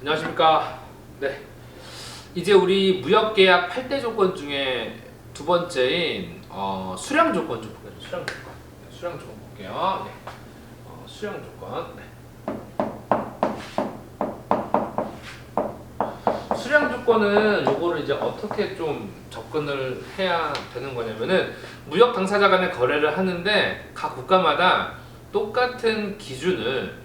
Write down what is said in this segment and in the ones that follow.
안녕하십니까. 네. 이제 우리 무역계약 8대 조건 중에 두 번째인 수량 조건 좀 볼게요. 수량 조건. 네, 수량 조건 볼게요. 네. 수량 조건. 네. 수량 조건은 요거를 이제 어떻게 좀 접근을 해야 되는 거냐면은 무역 당사자 간의 거래를 하는데 각 국가마다 똑같은 기준을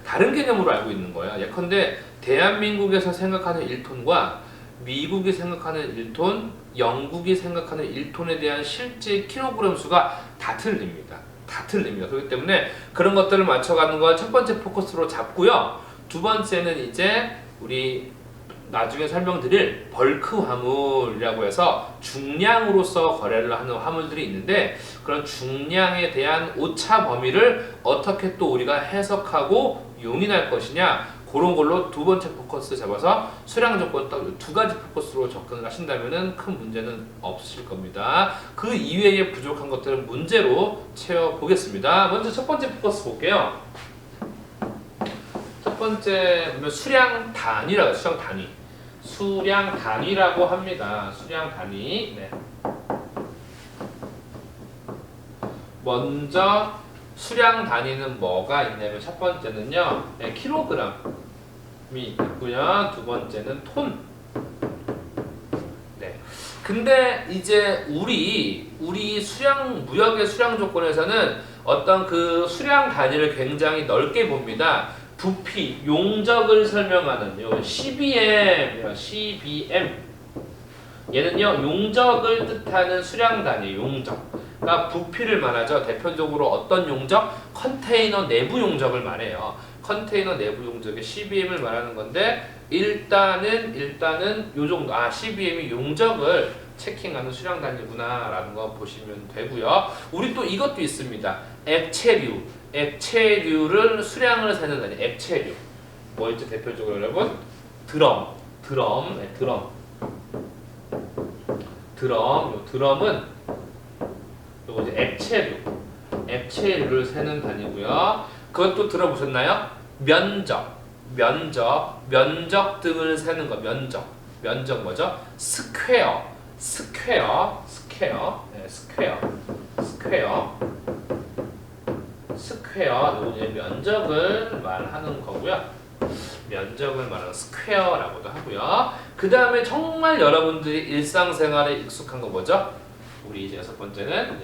다른 개념으로 알고 있는 거예요. 예컨대 대한민국에서 생각하는 1톤과 미국이 생각하는 1톤, 영국이 생각하는 1톤에 대한 실제 킬로그램 수가 다 틀립니다. 그렇기 때문에 그런 것들을 맞춰가는 걸 첫 번째 포커스로 잡고요. 두 번째는 이제 우리 나중에 설명드릴 벌크 화물이라고 해서 중량으로서 거래를 하는 화물들이 있는데 그런 중량에 대한 오차 범위를 어떻게 또 우리가 해석하고 용인할 것이냐 그런 걸로 두 번째 포커스 잡아서 수량 조건 딱 두 가지 포커스로 접근을 하신다면 큰 문제는 없으실 겁니다. 그 이외에 부족한 것들은 문제로 채워보겠습니다. 먼저 첫 번째 포커스 볼게요. 첫 번째 보면 수량 단위라고 수량 단위라고 합니다. 수량 단위. 네. 먼저 수량 단위는 뭐가 있냐면 첫 번째는요. 네, 킬로그램이 있고요. 두 번째는 톤. 네. 근데 이제 우리 무역의 수량 조건에서는 어떤 그 수량 단위를 굉장히 넓게 봅니다. 부피, 용적을 설명하는 요 CBM. 얘는요 용적을 뜻하는 수량 단위, 용적. 그러니까 부피를 말하죠. 대표적으로 어떤 용적? 컨테이너 내부 용적을 말해요. 컨테이너 내부 용적의 CBM을 말하는 건데 일단은 요 정도. CBM이 용적을 체킹하는 수량 단위구나라는 거 보시면 되고요. 우리 또 이것도 있습니다. 액체류를 수량을 세는 단위. 액체류. 뭐 있죠? 대표적으로 여러분? 드럼. 드럼은 요거 이제 액체류를 세는 단위고요. 그것도 들어보셨나요? 면적 등을 세는 거. 면적 뭐죠? 스퀘어. 요거 이제 면적을 말하는 거고요. 면적을 말하는 스퀘어라고도 하고요. 그 다음에 정말 여러분들이 일상생활에 익숙한 거 뭐죠? 우리 이제 여섯 번째는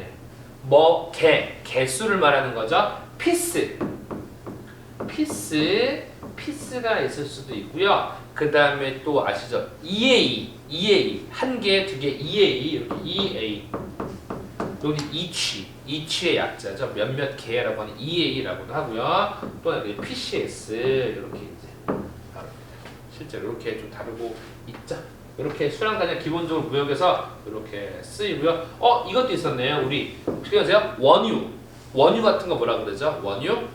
개수를 말하는 거죠. 피스가 있을 수도 있고요. 그 다음에 또 아시죠? EA 한 개, 두 개, EA 이렇게 EA. 여기 이치의 약자죠. 몇몇 개라고 하는 EA라고도 하고요. 또는 PCS 이렇게 이제 다룹니다. 실제로 이렇게 좀 다루고 있죠. 이렇게 수량 단위 기본적으로 무역에서 이렇게 쓰이고요. 이것도 있었네요. 우리 어떻게 아세요? 원유 같은 거 뭐라 그러죠? 원유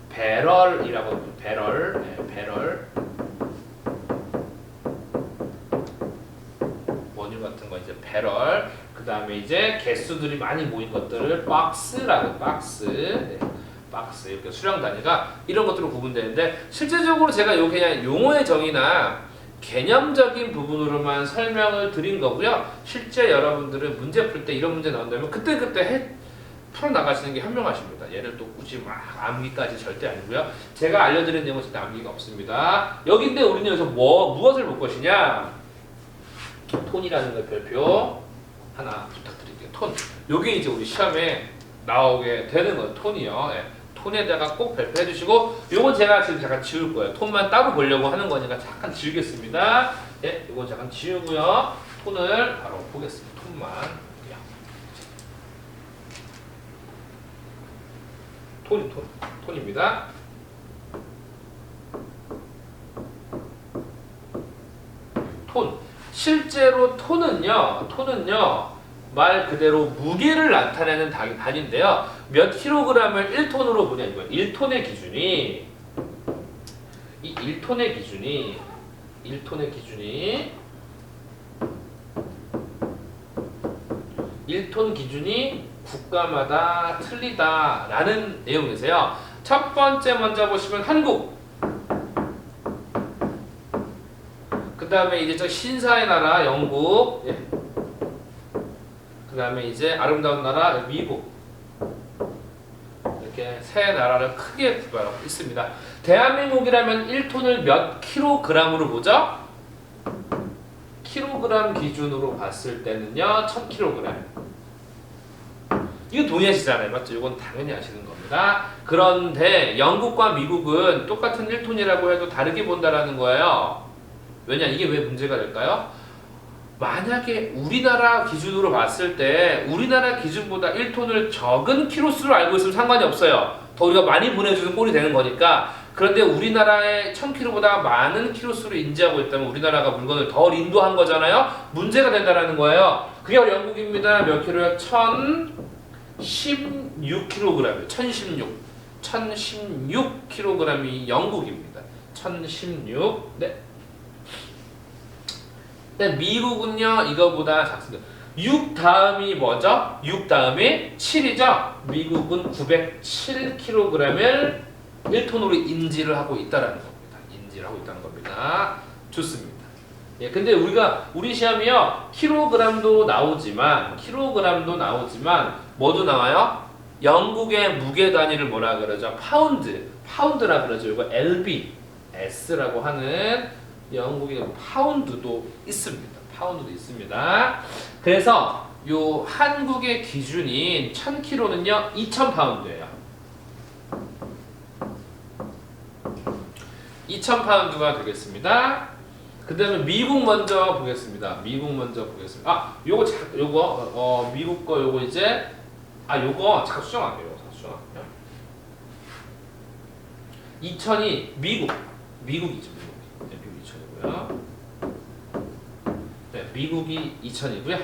배럴이라고 합니다. 배럴. 원유 같은 거 이제 배럴. 그 다음에 이제 개수들이 많이 모인 것들을 박스. 네, 박스. 이렇게 수량 단위가 이런 것들로 구분되는데 실제적으로 제가 요 그냥 용어의 정의나 개념적인 부분으로만 설명을 드린 거고요. 실제 여러분들은 문제 풀 때 이런 문제 나온다면 그때 풀어나가시는 게 현명하십니다. 얘를 또 굳이 막 암기까지 절대 아니고요. 제가 알려드린 내용은 절대 암기가 없습니다. 여기인데 우리는 여기서 무엇을 볼 것이냐? 톤이라는 걸 별표 하나 부탁드릴게요. 톤. 요게 이제 우리 시험에 나오게 되는 거예요. 톤이요. 네. 톤에다가 꼭 발표해 주시고 요건 제가 지금 잠깐 지울 거예요. 톤만 따로 보려고 하는 거니까 잠깐 지우겠습니다. 네, 요건 잠깐 지우고요. 톤을 바로 보겠습니다. 톤만 볼게요. 톤입니다. 톤. 실제로 톤은요 말 그대로 무게를 나타내는 단위인데요. 몇 킬로그램을 1톤으로 보냐 이거예요. 1톤의 기준이 국가마다 틀리다라는 내용이세요. 첫 번째 먼저 보시면 한국 그 다음에 이제 저 신사의 나라 영국, 예. 그 다음에 이제 아름다운 나라 미국, 이렇게 세 나라를 크게 구별하고 있습니다. 대한민국이라면 1톤을 몇 킬로그램으로 보죠? 킬로그램 기준으로 봤을 때는요 1000kg. 이거 동의하시잖아요, 맞죠? 이건 당연히 아시는 겁니다. 그런데 영국과 미국은 똑같은 1톤이라고 해도 다르게 본다라는 거예요. 왜냐? 이게 왜 문제가 될까요? 만약에 우리나라 기준으로 봤을 때 우리나라 기준보다 1톤을 적은 키로수로 알고 있으면 상관이 없어요. 더 우리가 많이 보내주는 꼴이 되는 거니까. 그런데 우리나라의 1000kg보다 많은 키로수를 인지하고 있다면 우리나라가 물건을 덜 인도한 거잖아요. 문제가 된다는 거예요. 그게 영국입니다. 몇 킬로요? 1016kg이에요. 1016kg이 영국입니다. 1016. 네. 네, 미국은요 이거보다 작습니다. 6 다음이 뭐죠? 6 다음이 7이죠? 미국은 907kg을 1톤으로 인지를 하고 있다라는 겁니다. 인지를 하고 있다는 겁니다. 좋습니다. 예, 근데 우리 시험이요 킬로그램도 나오지만 뭐도 나와요? 영국의 무게 단위를 뭐라 그러죠? 파운드라 그러죠. 이거 LBS라고 하는 영국의 파운드도 있습니다. 그래서 요 한국의 기준인 1000kg는요 2000파운드예요. 2000파운드가 되겠습니다. 그 다음에 미국 먼저 보겠습니다. 요거 미국 거 요거 이제 요거 잠깐 수정할게요. 2000이 미국이죠. 네, 미국 2000이고요. 네, 미국이 2000이고요.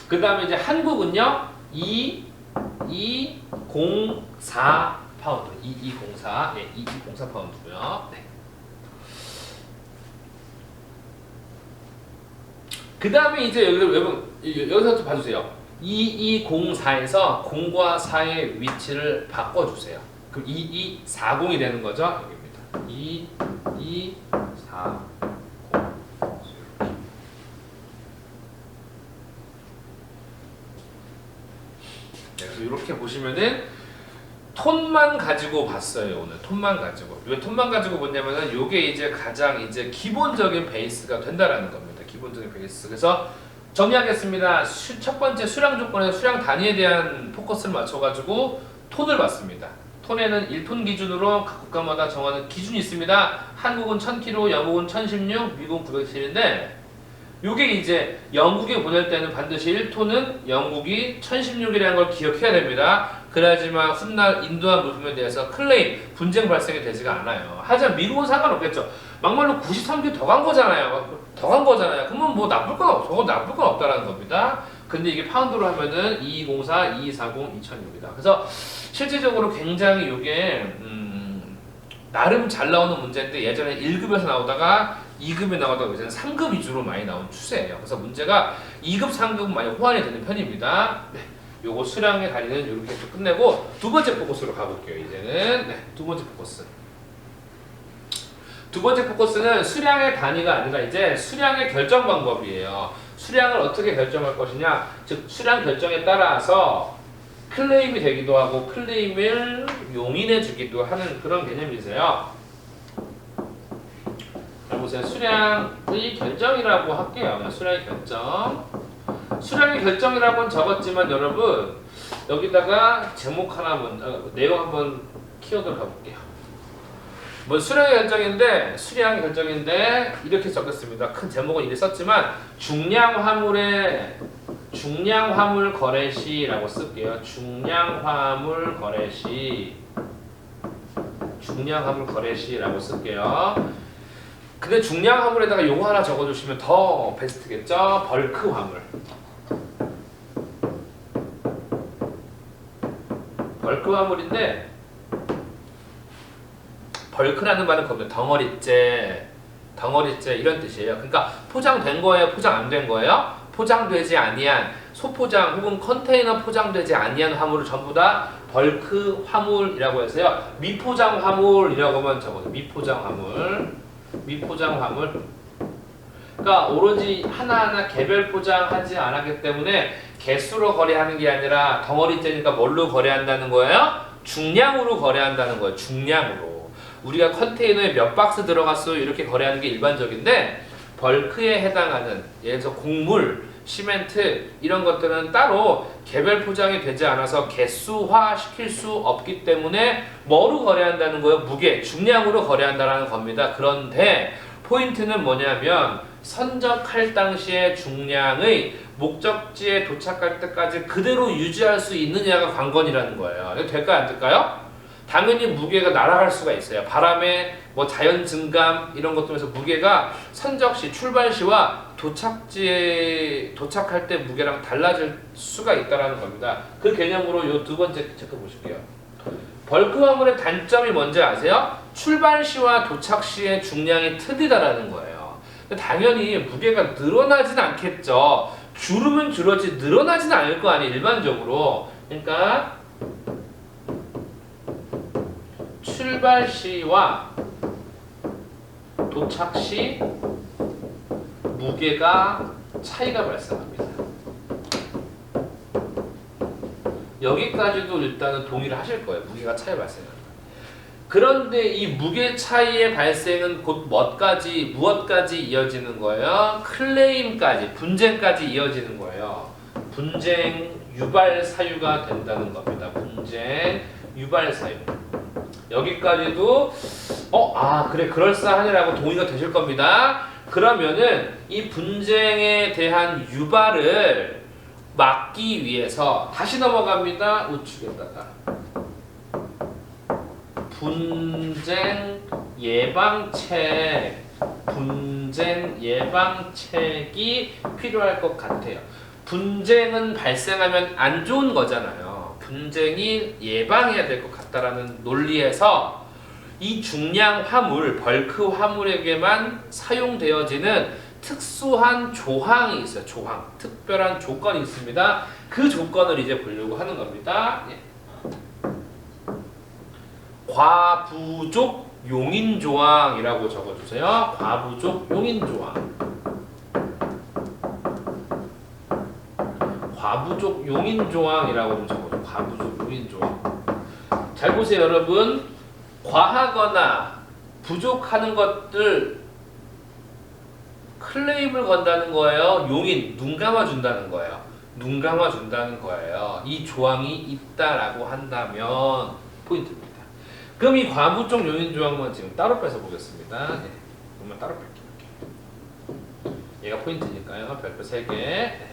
그 다음에 이제 한국은요 2204 파운드. 2204. 네, 2204 파운드고요. 네. 그 다음에 이제 여기서 좀 봐주세요. 2204에서 0과 4의 위치를 바꿔주세요. 그럼 2240이 되는 거죠? 여기입니다. 2240. 네, 그래서 이렇게 보시면은 톤만 가지고 봤어요. 오늘 톤만 가지고. 왜 톤만 가지고 봤냐면은 요게 이제 가장 이제 기본적인 베이스가 된다라는 겁니다. 기본적인 베이스. 그래서 정리하겠습니다. 첫 번째 수량 조건에서 수량 단위에 대한 포커스를 맞춰가지고 톤을 봤습니다. 톤에는 1톤 기준으로 각 국가마다 정하는 기준이 있습니다. 한국은 1000kg, 영국은 1016, 미국은 907인데 요게 이제 영국에 보낼 때는 반드시 1톤은 영국이 1016이라는 걸 기억해야 됩니다. 그래야지만 훗날 인도한 물품에 대해서 클레임, 분쟁 발생이 되지가 않아요. 하지만 미국은 상관없겠죠. 막말로 93kg 더 간 거잖아요. 그러면 뭐 나쁠 건 없다라는 겁니다. 근데 이게 파운드로 하면은 2204, 2240, 2006이다. 그래서 실질적으로 굉장히 이게 나름 잘 나오는 문제인데 예전에 1급에서 나오다가 2급에 나오다가 이제는 3급 위주로 많이 나온 추세예요. 그래서 문제가 2급, 3급은 많이 호환이 되는 편입니다. 네, 요거 수량의 단위는 이렇게 또 끝내고 두 번째 포커스로 가볼게요. 이제는 네, 두 번째 포커스. 두 번째 포커스는 수량의 단위가 아니라 이제 수량의 결정 방법이에요. 수량을 어떻게 결정할 것이냐, 즉 수량 결정에 따라서 클레임이 되기도 하고 클레임을 용인해 주기도 하는 그런 개념이세요. 자 보세요. 수량의 결정이라고 할게요. 수량의 결정. 수량의 결정이라고는 적었지만 여러분 여기다가 제목 하나 내용 한번 키워드로 가볼게요. 뭐 수량의 결정인데 이렇게 적었습니다. 큰 제목은 이렇게 썼지만 중량 화물 거래시라고 쓸게요. 중량 화물 거래시라고 쓸게요. 근데 중량 화물에다가 요거 하나 적어주시면 더 베스트겠죠? 벌크 화물. 벌크 화물인데 벌크라는 말은 겁니다. 덩어리째 이런 뜻이에요. 그러니까 포장된 거예요? 포장 안 된 거예요? 포장되지 아니한 소포장 혹은 컨테이너 포장되지 아니한 화물을 전부 다 벌크 화물이라고 해서요. 미포장 화물이라고만 적어도 미포장 화물. 그러니까 오로지 하나하나 개별 포장하지 않았기 때문에 개수로 거래하는 게 아니라 덩어리째니까 뭘로 거래한다는 거예요? 중량으로 거래한다는 거예요. 중량으로. 우리가 컨테이너에 몇 박스 들어갔어요 이렇게 거래하는 게 일반적인데 벌크에 해당하는 예를 들어서 곡물, 시멘트 이런 것들은 따로 개별 포장이 되지 않아서 개수화 시킬 수 없기 때문에 뭐로 거래한다는 거예요? 무게, 중량으로 거래한다는 겁니다. 그런데 포인트는 뭐냐면 선적할 당시의 중량의 목적지에 도착할 때까지 그대로 유지할 수 있느냐가 관건이라는 거예요. 이거 될까요? 안 될까요? 당연히 무게가 날아갈 수가 있어요. 바람에 뭐 자연 증감 이런 것도 해서 무게가 선적 시, 출발 시와 도착지에 도착할 때 무게랑 달라질 수가 있다는 겁니다. 그 개념으로 이 두 번째 체크 보실게요. 벌크 화물의 단점이 뭔지 아세요? 출발 시와 도착 시의 중량이 틀리다라는 거예요. 당연히 무게가 늘어나진 않겠죠. 줄으면 줄었지 늘어나지는 않을 거 아니에요. 일반적으로. 그러니까 출발 시와 도착 시 무게가 차이가 발생합니다. 여기까지도 일단은 동의를 하실 거예요. 무게가 차이 발생한다. 그런데 이 무게 차이의 발생은 곧 무엇까지 이어지는 거예요? 클레임까지, 분쟁까지 이어지는 거예요. 분쟁, 유발 사유가 된다는 겁니다. 분쟁, 유발 사유. 여기까지도 그래 그럴싸하네라고 동의가 되실 겁니다. 그러면은 이 분쟁에 대한 유발을 막기 위해서 다시 넘어갑니다. 우측에다가 분쟁 예방책이 필요할 것 같아요. 분쟁은 발생하면 안 좋은 거잖아요. 분쟁이 예방해야 될 것 같다라는 논리에서 이 중량 화물, 벌크 화물에게만 사용되어지는 특수한 조항이 있어요. 조항, 특별한 조건이 있습니다. 그 조건을 이제 보려고 하는 겁니다. 예. 과부족 용인 조항이라고 적어주세요. 과부족 용인 조항. 과부족 용인 조항이라고 좀 적어줘. 과부족 용인 조항. 잘 보세요, 여러분. 과하거나 부족하는 것들 클레임을 건다는 거예요. 용인, 눈 감아준다는 거예요. 눈 감아준다는 거예요. 이 조항이 있다라고 한다면 포인트입니다. 그럼 이 과부족 용인 조항만 지금 따로 빼서 보겠습니다. 네. 그러면 따로 뺄게요. 얘가 포인트니까요. 별표 3개. 네.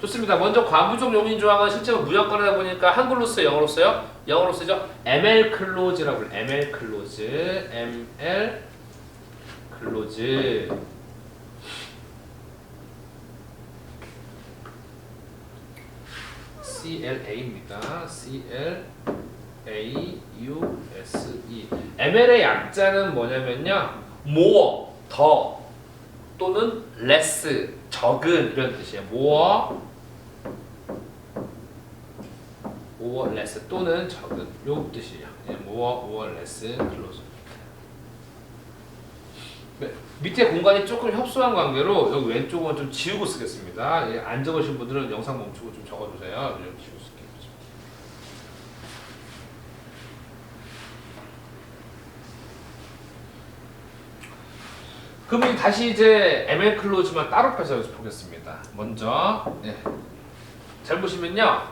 좋습니다. 먼저 과부족 용인 조항은 실제로 무역거래다 보니까 한글로 써요, 영어로 써요? 영어로 쓰죠. ML 클로즈라고 해요. ML 클로즈, ML 클로즈. CLA입니다. CLAUSE. ML의 약자는 뭐냐면요, more, 더 또는 less, 적은 이런 뜻이에요. more, less 또는 적은 요 뜻이에요. more, less, close. 네, 밑에 공간이 조금 협소한 관계로 여기 왼쪽은 좀 지우고 쓰겠습니다. 예, 안 적으신 분들은 영상 멈추고 좀 적어주세요. 좀 지우고 쓸게요. 그러면 다시 이제 ML 클로즈만 따로 빼서 보겠습니다. 먼저 잘 보시면요,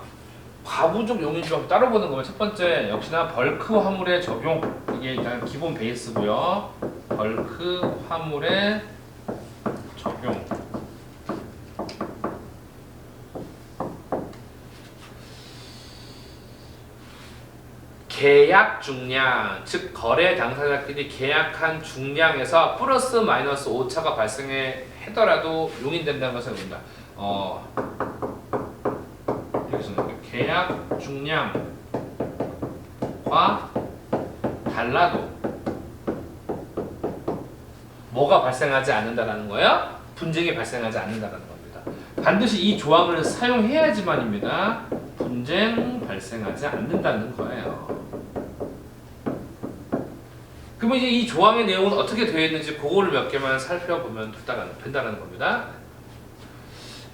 과부족 용인 조항 따로 보는 거면 첫 번째 역시나 벌크 화물의 적용, 이게 일단 기본 베이스고요. 벌크 화물의 적용. 계약 중량, 즉 거래 당사자끼리 계약한 중량에서 플러스 마이너스 오차가 발생하더라도 용인된다는 것을 봅니다. 계약 중량과 달라도 뭐가 발생하지 않는다는 거예요? 분쟁이 발생하지 않는다는 겁니다. 반드시 이 조항을 사용해야지만입니다. 분쟁 발생하지 않는다는 거예요. 그러면 이제 이 조항의 내용은 어떻게 되어 있는지 그거를 몇 개만 살펴보면 된다는 겁니다.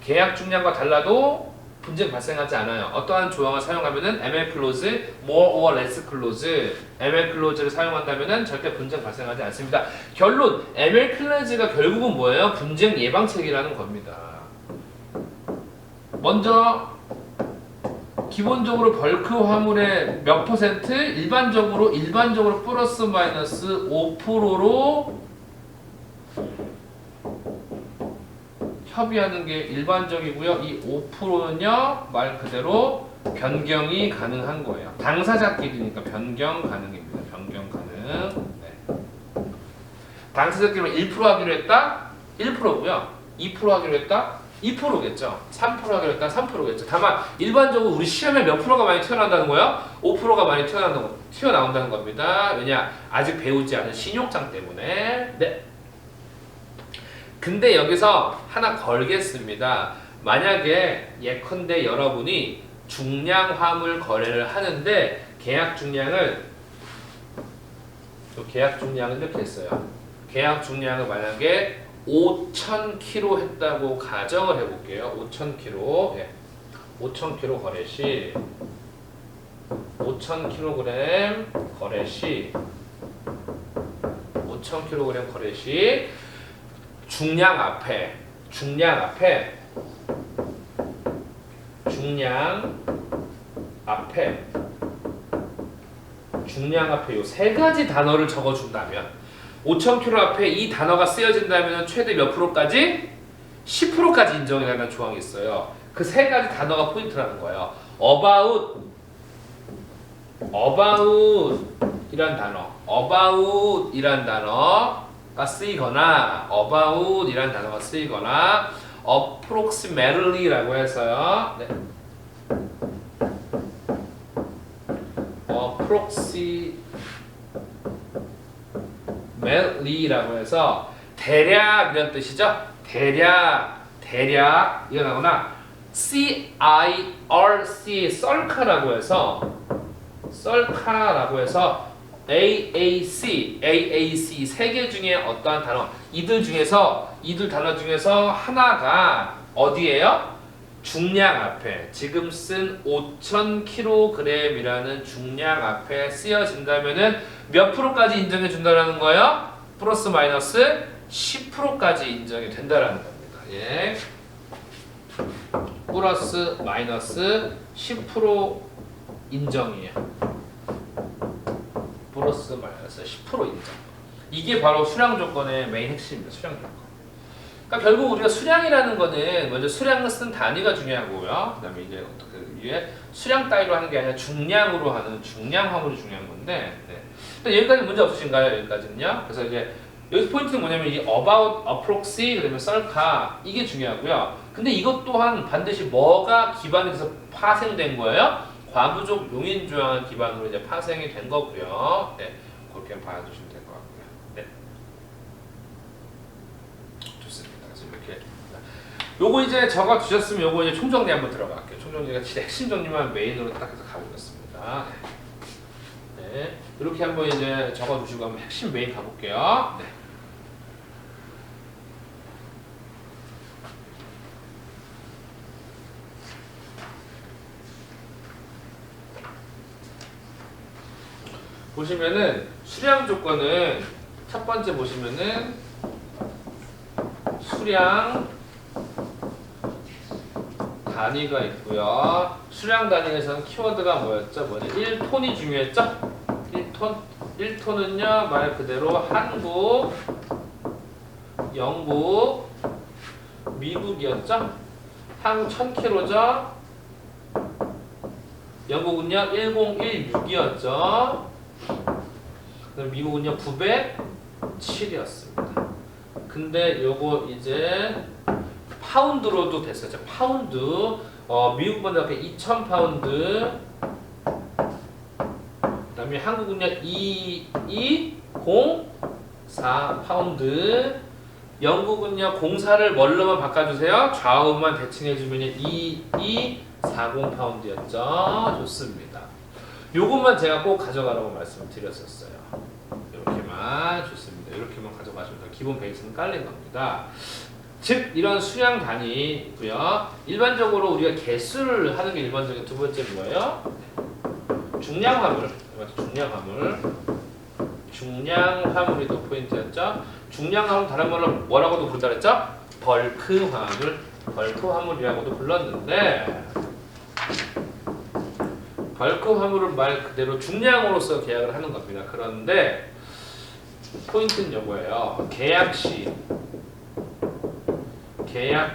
계약 중량과 달라도 분쟁 발생하지 않아요. 어떠한 조항을 사용하면은 ML clause, more or less clause, ML clause를 사용한다면은 절대 분쟁 발생하지 않습니다. 결론, ML clause가 결국은 뭐예요? 분쟁 예방책이라는 겁니다. 먼저 기본적으로 벌크 화물의 몇 퍼센트? 일반적으로 플러스 마이너스 5%로 협의하는 게 일반적이고요. 이 5%는요, 말 그대로 변경이 가능한 거예요. 당사자끼리니까 변경 가능입니다. 변경 가능. 네. 당사자끼리 1% 하기로 했다? 1%고요. 2% 하기로 했다? 2%겠죠. 3% 하기로 했다? 3%겠죠. 다만 일반적으로 우리 시험에 몇 프로가 많이 튀어나온다는 거예요? 5%가 많이 튀어나온다는 겁니다. 왜냐? 아직 배우지 않은 신용장 때문에. 네. 근데 여기서 하나 걸겠습니다. 만약에 예컨대 여러분이 중량 화물 거래를 하는데 계약 중량은 이렇게 했어요. 계약 중량을 만약에 5,000kg 했다고 가정을 해볼게요. 5,000kg. 예. 5,000kg 거래 시 5,000kg 거래 시 5,000kg 거래 시 중량 앞에 요 세 가지 단어를 적어준다면 5,000km 앞에 이 단어가 쓰여진다면 최대 몇 프로까지? 10%까지 인정이 가는 조항이 있어요. 그 세 가지 단어가 포인트라는 거예요. about 이란 단어가 쓰이거나 approximately라고 해서요. 네. approximately라고 해서 대략 이런 뜻이죠. 대략 이거 나오나 CIRC 썰카라고 해서 AAC 세 개 중에 어떠한 단어 이들 단어 중에서 하나가 어디예요? 중량 앞에 지금 쓴 5,000kg이라는 중량 앞에 쓰여진다면은 몇 프로까지 인정해 준다라는 거예요? 플러스 마이너스 10%까지 인정이 된다라는 겁니다. 예. 플러스 마이너스 10% 인정이에요. 플러스 마이너스 10% 인정. 이게 바로 수량 조건의 메인 핵심입니다. 수량 조건. 그러니까 결국 우리가 수량이라는 거는 먼저 수량을 쓴 단위가 중요하고요. 그다음에 이제 그 위에 수량 따위로 하는 게 아니라 중량으로 하는 중량 화물이 중요한 건데. 네. 여기까지 문제 없으신가요? 여기까지는요. 그래서 이제 여기 포인트는 뭐냐면 이 about, approxy, 그다음에 썰카 이게 중요하고요. 근데 이것 또한 반드시 뭐가 기반이 돼서 파생된 거예요? 과부족 용인 조항을 기반으로 이제 파생이 된 거고요. 네, 그렇게 봐주시면 될 것 같고요. 네, 좋습니다. 그래서 이렇게 요거 이제 적어 주셨으면 요거 이제 총정리 한번 들어갈게요. 총정리가 진짜 핵심 정리만 메인으로 딱 해서 가보겠습니다. 네, 이렇게 한번 이제 적어 주시고 한번 핵심 메인 가볼게요. 네. 보시면은 수량 조건은 첫 번째 보시면은 수량 단위가 있고요. 수량 단위에서는 키워드가 뭐였죠? 1톤이 중요했죠? 1톤은요 말 그대로 한국, 영국, 미국이었죠? 한국 1000kg죠? 영국은요 1016이었죠? 미국은요 907이었습니다. 근데 요거 이제 파운드로도 됐었죠. 파운드. 미국보다 2000파운드. 그다음에 한국은요 2204 파운드. 영국은요 공사를 뭘로만 바꿔주세요. 좌우만 대칭해주면 2240 파운드였죠. 좋습니다. 요것만 제가 꼭 가져가라고 말씀드렸었어요. 이렇게만 좋습니다. 이렇게만 가져가시면 돼요. 기본 베이스는 깔린 겁니다. 즉 이런 수량 단위고요. 일반적으로 우리가 개수를 하는 게 일반적인 두 번째 뭐예요? 중량 화물. 중량 화물이 또 포인트였죠. 중량 화물 다른 말로 뭐라고도 부른다 그랬죠? 벌크 화물. 벌크 화물이라고도 불렀는데 벌크 화물은 말 그대로 중량으로서 계약을 하는 겁니다. 그런데 포인트는 요거예요. 계약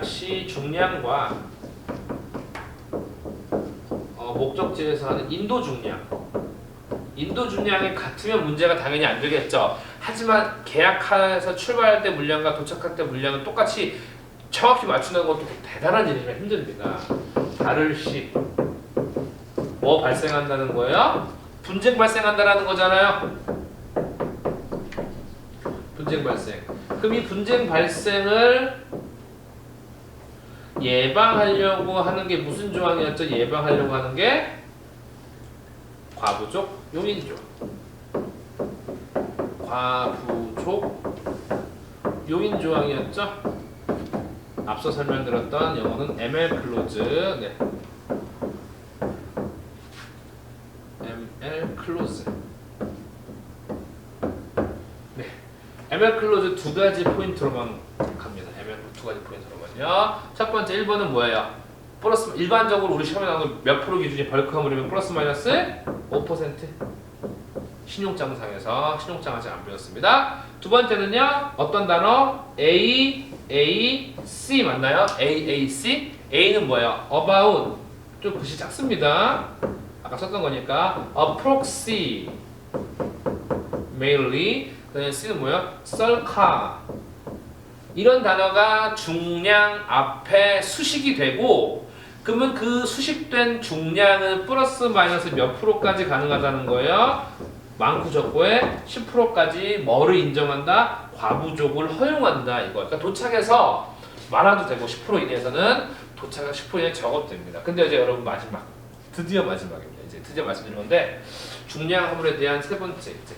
시 중량과 목적지에서 하는 인도 중량이 같으면 문제가 당연히 안 되겠죠. 하지만 계약해서 출발할 때 물량과 도착할 때 물량은 똑같이 정확히 맞추는 것도 대단한 일이면 힘듭니다. 다를 시 뭐 발생한다는 거예요? 분쟁 발생한다는 거잖아요. 분쟁 발생. 그럼 이 분쟁 발생을 예방하려고 하는 게 무슨 조항이었죠? 예방하려고 하는 게 과부족 용인조항. 과부족 용인조항이었죠? 앞서 설명드렸던 영어는 ML 클로즈. 네. ML 클로즈. 네. ML 클로즈 두 가지 포인트로만 갑니다. ML 두 가지 포인트로만요. 첫 번째 1번은 뭐예요? 플러스 일반적으로 우리 시험에 나오는 몇 프로 기준이 벌크 화물이면 플러스 마이너스 5%. 신용장상에서 신용장 아직 안 배웠습니다. 두 번째는요. 어떤 단어? C 맞나요? C. A는 뭐예요? About. 좀 글씨 작습니다. 아까 썼던 거니까 approximately. 그다음에 C는 뭐예요? circa. 이런 단어가 중량 앞에 수식이 되고 그러면 그 수식된 중량은 플러스 마이너스 몇 프로까지 가능하다는 거예요? 많고 적고에 10%까지 뭐를 인정한다? 과부족을 허용한다 이거. 그러니까 도착해서 많아도 되고 10% 이내에서는 도착한 10% 이내 적어도 됩니다. 근데 이제 여러분 드디어 마지막입니다. 이제 드디어 말씀드린 건데 중량 화물에 대한 세 번째 이제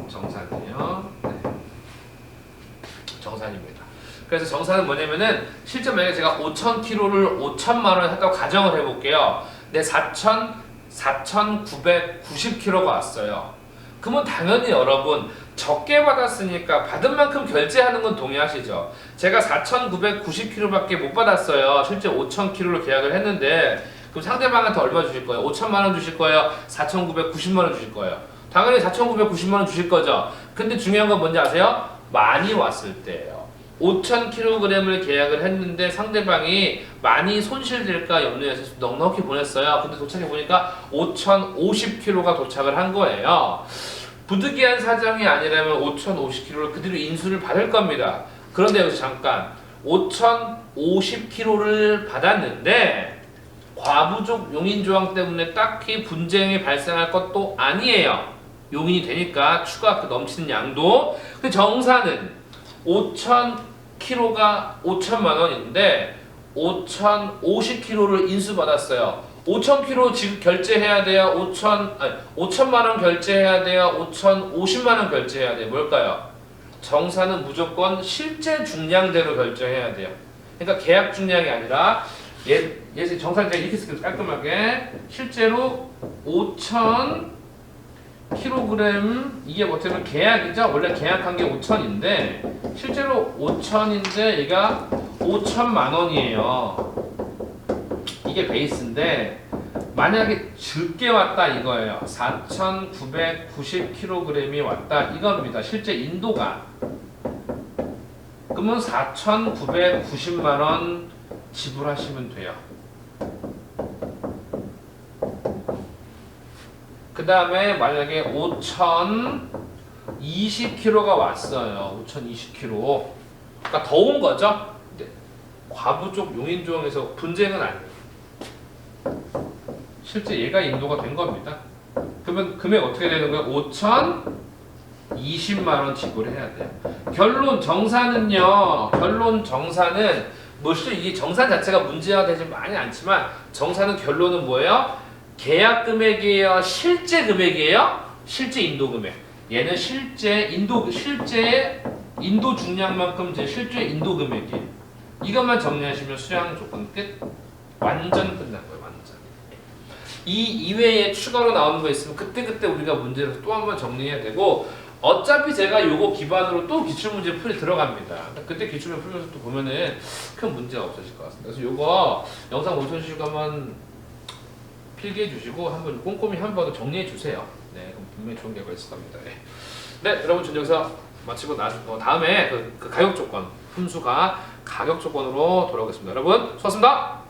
정산이에요. 네. 정산입니다. 그래서 정산은 뭐냐면은 실제 만약에 제가 5,000kg를 5천만 원 했다고 가정을 해볼게요. 근데 4,990kg가 왔어요. 그러면 당연히 여러분 적게 받았으니까 받은 만큼 결제하는 건 동의하시죠? 제가 4,990kg밖에 못 받았어요. 실제 5,000kg로 계약을 했는데 그럼 상대방한테 얼마 주실 거예요? 5천만 원 주실 거예요? 4,990만 원 주실 거예요? 당연히 4,990만 원 주실 거죠. 근데 중요한 건 뭔지 아세요? 많이 왔을 때예요. 5,000kg을 계약을 했는데 상대방이 많이 손실될까 염려해서 넉넉히 보냈어요. 근데 도착해 보니까 5,050kg가 도착을 한 거예요. 부득이한 사정이 아니라면 5,050kg를 그대로 인수를 받을 겁니다. 그런데 여기서 잠깐 5,050kg를 받았는데 과부족 용인조항 때문에 딱히 분쟁이 발생할 것도 아니에요. 용인이 되니까 추가 그 넘치는 양도. 근데 정사는 5,000kg가 5천만 원인데 5,050kg를 인수받았어요. 5,000kg 지금 결제해야 돼요? 5천만 원 결제해야 돼요? 5,050만 원 결제해야 돼요? 뭘까요? 정사는 무조건 실제 중량대로 결제해야 돼요. 그러니까 계약 중량이 아니라 예를 정사를 제가 이렇게 쓸게요. 깔끔하게 실제로 5,000kg 이게 어떻게 보면 계약이죠. 원래 계약한 게 5,000인데 실제로 5,000인데 얘가 5천만 원이에요. 이게 베이스인데 만약에 적게 왔다 이거예요. 4,990kg이 왔다 이겁니다. 실제 인도가. 그러면 4,990만 원 지불하시면 돼요. 그 다음에 만약에 5,020kg가 왔어요. 5,020kg. 그러니까 더운 거죠. 네. 과부족 용인조항에서 분쟁은 아니에요. 실제 얘가 인도가 된 겁니다. 그러면 금액 어떻게 되는 거예요? 5,020만 원 지불해야 돼요. 결론 정사는 물론 이 정산 자체가 문제가 되지 많이 않지만 정산은 결론은 뭐예요? 계약 금액이에요? 실제 금액이에요? 실제 인도 금액. 얘는 실제 인도 중량만큼 제 실제 인도 금액이에요. 이것만 정리하시면 수량 조건 끝. 완전 끝난 거예요. 완전. 이 이외에 추가로 나오는 거 있으면 그때 우리가 문제를 또 한 번 정리해야 되고 어차피 제가 요거 기반으로 또 기출문제 풀이 들어갑니다. 그때 기출문제 풀면서 또 보면은 큰 문제가 없어질 것 같습니다. 그래서 요거 영상 멈춰주시고 한번 필기해 주시고 한번 꼼꼼히 한번 정리해 주세요. 네, 그럼 분명히 좋은 결과 있을 겁니다. 네, 여러분 전 여기서 마치고 다음에 그 가격 조건, 함수가 가격 조건으로 돌아오겠습니다. 여러분 수고하셨습니다.